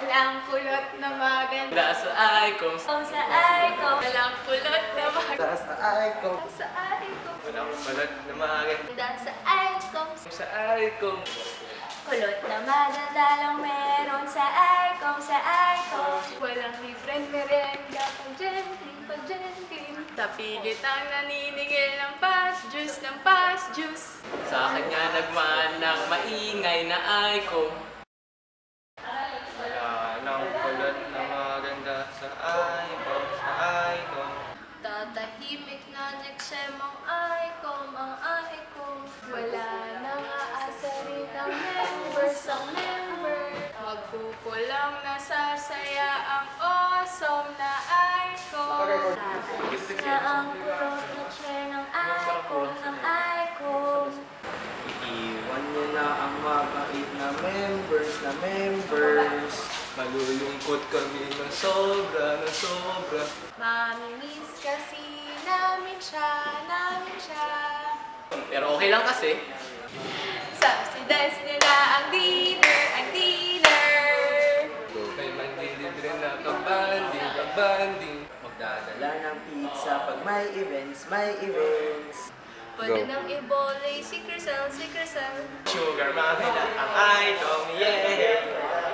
Walang kulot na maganda Sa icon. Kung sa icon. Walang kulot na maganda Sa icon. Sa icon. Walang kulot na maganda. Sa icon. Sa icon. Kulot na maganda lang meron sa icon. Sa icon. Walang libreng merenda. Pag gently. Tapilit ang naniningil ng fast juice. Ng fast juice. Sa akin nga nagmaan ng maingay na icon. Wala nang kulot na maganda sa icon. Sa icon. Tatahimik na nagsemang icon. Ang icon. Wala nang aasa rin ang members. Ang member. Magkukulang nasasaya ang awesome na icon. Tatas na ang kulot na chair ng icon. Ang icon. Iiwan niyo na ang mabait na members. Malulungkot kami ng sobra, ng sobra. Mamimiss kasi namin siya. Pero okay lang kasi. Subsidize nila ang dinner. May mandilibre na kabanding. Magdadala ng pizza pag may events. Pwede nang ibole si Crisel. Sugar mommy na ang icon, yeah!